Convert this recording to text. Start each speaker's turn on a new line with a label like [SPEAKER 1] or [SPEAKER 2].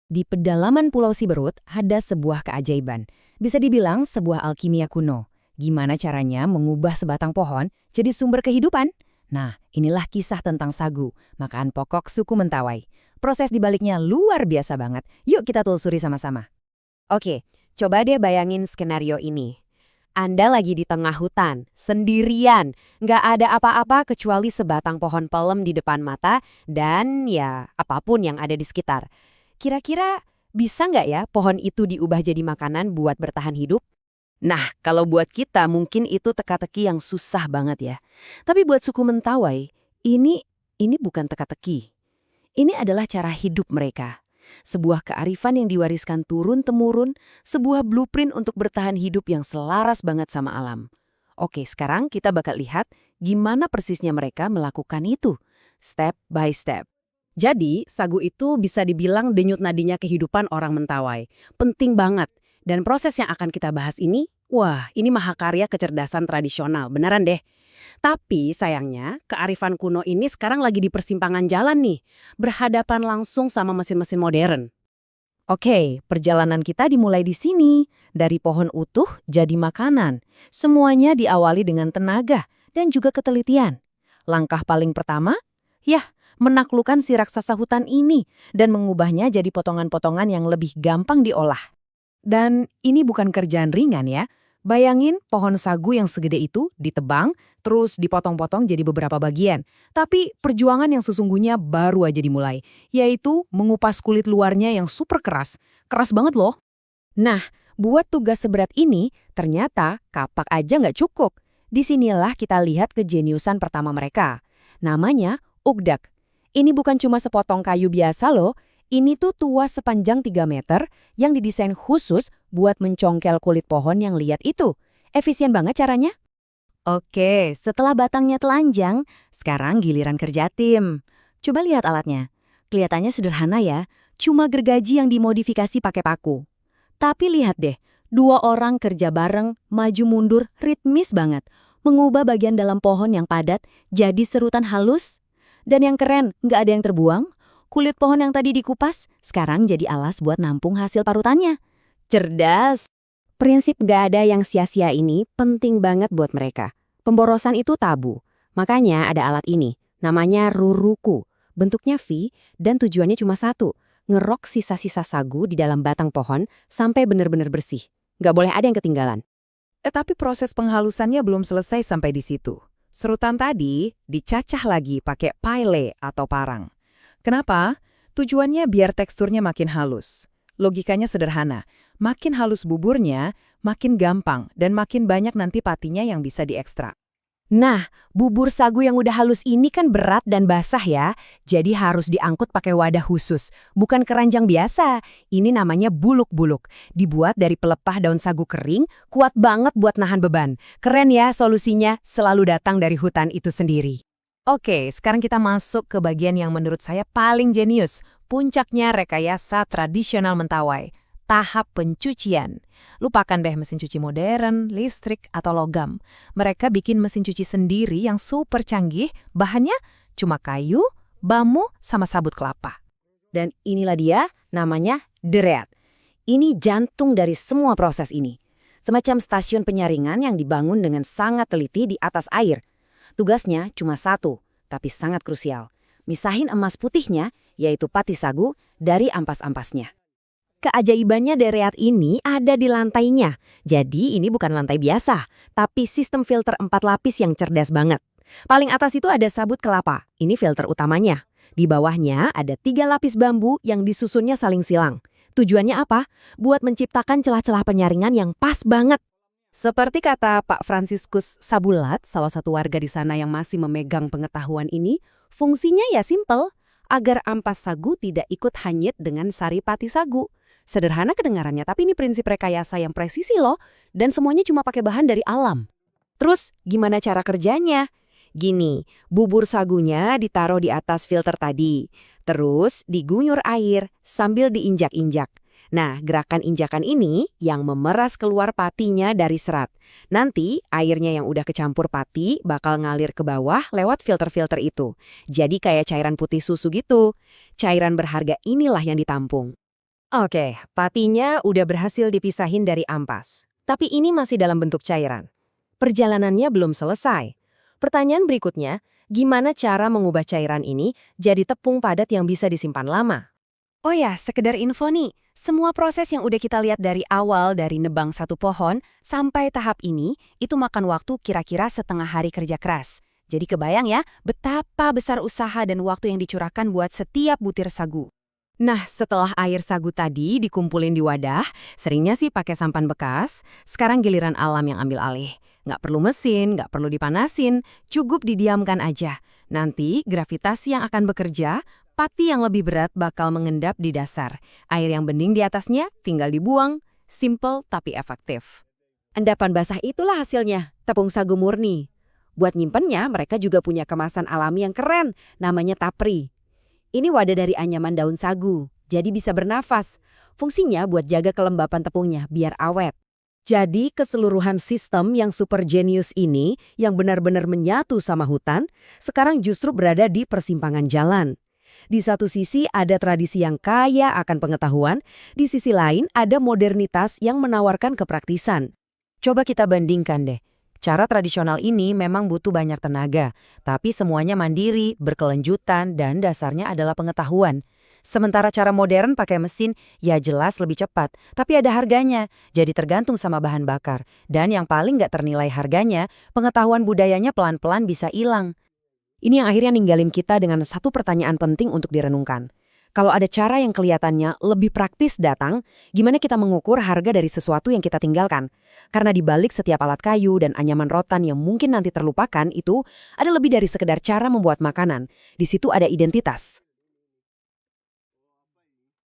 [SPEAKER 1] Di pedalaman Pulau Siberut ada sebuah keajaiban. Bisa dibilang sebuah alkimia kuno. Gimana caranya mengubah sebatang pohon jadi sumber kehidupan? Nah, inilah kisah tentang sagu, makan pokok suku Mentawai. Proses dibaliknya luar biasa banget. Yuk kita telusuri sama-sama.
[SPEAKER 2] Oke, coba deh bayangin skenario ini. Anda lagi di tengah hutan, sendirian, nggak ada apa-apa kecuali sebatang pohon pelem di depan mata dan ya apapun yang ada di sekitar. Kira-kira bisa nggak ya pohon itu diubah jadi makanan buat bertahan hidup?
[SPEAKER 1] Nah, kalau buat kita mungkin itu teka-teki yang susah banget ya. Tapi buat suku Mentawai, ini bukan teka-teki. Ini adalah cara hidup mereka. Sebuah kearifan yang diwariskan turun-temurun, sebuah blueprint untuk bertahan hidup yang selaras banget sama alam. Oke, sekarang kita bakal lihat gimana persisnya mereka melakukan itu, step by step. Jadi, sagu itu bisa dibilang denyut nadinya kehidupan orang Mentawai. Penting banget. Dan proses yang akan kita bahas ini, wah, ini mahakarya kecerdasan tradisional, beneran deh. Tapi sayangnya, kearifan kuno ini sekarang lagi di persimpangan jalan nih, berhadapan langsung sama mesin-mesin modern. Oke, perjalanan kita dimulai di sini, dari pohon utuh jadi makanan. Semuanya diawali dengan tenaga dan juga ketelitian. Langkah paling pertama, ya, menaklukkan si raksasa hutan ini dan mengubahnya jadi potongan-potongan yang lebih gampang diolah. Dan ini bukan kerjaan ringan ya. Bayangin pohon sagu yang segede itu ditebang, terus dipotong-potong jadi beberapa bagian. Tapi perjuangan yang sesungguhnya baru aja dimulai, yaitu mengupas kulit luarnya yang super keras. Keras banget loh. Nah, buat tugas seberat ini, ternyata kapak aja nggak cukup. Disinilah kita lihat kejeniusan pertama mereka. Namanya ugdak. Ini bukan cuma sepotong kayu biasa loh. Ini tuh tuas sepanjang 3 meter yang didesain khusus buat mencongkel kulit pohon yang liat itu. Efisien banget caranya. Oke, setelah batangnya telanjang, sekarang giliran kerja tim. Coba lihat alatnya. Kelihatannya sederhana ya, cuma gergaji yang dimodifikasi pakai paku. Tapi lihat deh, 2 orang kerja bareng, maju mundur, ritmis banget. Mengubah bagian dalam pohon yang padat jadi serutan halus. Dan yang keren, nggak ada yang terbuang. Kulit pohon yang tadi dikupas, sekarang jadi alas buat nampung hasil parutannya. Cerdas! Prinsip gak ada yang sia-sia ini penting banget buat mereka. Pemborosan itu tabu. Makanya ada alat ini, namanya ruruku. Bentuknya V dan tujuannya cuma satu, ngerok sisa-sisa sagu di dalam batang pohon sampai benar-benar bersih. Gak boleh ada yang ketinggalan. Tapi proses penghalusannya belum selesai sampai di situ. Serutan tadi dicacah lagi pakai pile atau parang. Kenapa? Tujuannya biar teksturnya makin halus. Logikanya sederhana. Makin halus buburnya, makin gampang dan makin banyak nanti patinya yang bisa diekstrak. Nah, bubur sagu yang udah halus ini kan berat dan basah ya. Jadi harus diangkut pakai wadah khusus. Bukan keranjang biasa. Ini namanya buluk-buluk. Dibuat dari pelepah daun sagu kering, kuat banget buat nahan beban. Keren ya solusinya, selalu datang dari hutan itu sendiri. Oke, sekarang kita masuk ke bagian yang menurut saya paling jenius. Puncaknya rekayasa tradisional Mentawai. Tahap pencucian. Lupakan deh mesin cuci modern, listrik, atau logam. Mereka bikin mesin cuci sendiri yang super canggih, bahannya cuma kayu, bambu, sama sabut kelapa. Dan inilah dia, namanya dereat. Ini jantung dari semua proses ini. Semacam stasiun penyaringan yang dibangun dengan sangat teliti di atas air. Tugasnya cuma satu, tapi sangat krusial. Misahin emas putihnya, yaitu pati sagu, dari ampas-ampasnya. Keajaibannya dereat ini ada di lantainya. Jadi ini bukan lantai biasa, tapi sistem filter 4 lapis yang cerdas banget. Paling atas itu ada sabut kelapa, ini filter utamanya. Di bawahnya ada 3 lapis bambu yang disusunnya saling silang. Tujuannya apa? Buat menciptakan celah-celah penyaringan yang pas banget. Seperti kata Pak Franciscus Sabulat, salah satu warga di sana yang masih memegang pengetahuan ini, fungsinya ya simpel, agar ampas sagu tidak ikut hanyut dengan sari pati sagu. Sederhana kedengarannya, tapi ini prinsip rekayasa yang presisi loh, dan semuanya cuma pakai bahan dari alam. Terus, gimana cara kerjanya? Gini, bubur sagunya ditaruh di atas filter tadi, terus digunyur air sambil diinjak-injak. Nah, gerakan injakan ini yang memeras keluar patinya dari serat. Nanti, airnya yang udah kecampur pati bakal ngalir ke bawah lewat filter-filter itu. Jadi kayak cairan putih susu gitu. Cairan berharga inilah yang ditampung.
[SPEAKER 2] Oke, patinya udah berhasil dipisahin dari ampas. Tapi ini masih dalam bentuk cairan. Perjalanannya belum selesai. Pertanyaan berikutnya, gimana cara mengubah cairan ini jadi tepung padat yang bisa disimpan lama? Oh ya, sekedar info nih, semua proses yang udah kita lihat dari awal dari nebang satu pohon sampai tahap ini, itu makan waktu kira-kira setengah hari kerja keras. Jadi kebayang ya, betapa besar usaha dan waktu yang dicurahkan buat setiap butir sagu. Nah, setelah air sagu tadi dikumpulin di wadah, seringnya sih pakai sampan bekas, sekarang giliran alam yang ambil alih. Nggak perlu mesin, nggak perlu dipanasin, cukup didiamkan aja. Nanti gravitasi yang akan bekerja, pati yang lebih berat bakal mengendap di dasar. Air yang bening di atasnya tinggal dibuang, simple tapi efektif. Endapan basah itulah hasilnya, tepung sagu murni. Buat nyimpennya, mereka juga punya kemasan alami yang keren, namanya tapri. Ini wadah dari anyaman daun sagu, jadi bisa bernafas. Fungsinya buat jaga kelembapan tepungnya biar awet. Jadi keseluruhan sistem yang super genius ini, yang benar-benar menyatu sama hutan, sekarang justru berada di persimpangan jalan. Di satu sisi ada tradisi yang kaya akan pengetahuan, di sisi lain ada modernitas yang menawarkan kepraktisan. Coba kita bandingkan deh. Cara tradisional ini memang butuh banyak tenaga, tapi semuanya mandiri, berkelanjutan, dan dasarnya adalah pengetahuan. Sementara cara modern pakai mesin, ya jelas lebih cepat, tapi ada harganya, jadi tergantung sama bahan bakar. Dan yang paling nggak ternilai harganya, pengetahuan budayanya pelan-pelan bisa hilang. Ini yang akhirnya ninggalin kita dengan satu pertanyaan penting untuk direnungkan. Kalau ada cara yang kelihatannya lebih praktis datang, gimana kita mengukur harga dari sesuatu yang kita tinggalkan? Karena di balik setiap alat kayu dan anyaman rotan yang mungkin nanti terlupakan itu, ada lebih dari sekedar cara membuat makanan. Di situ ada identitas.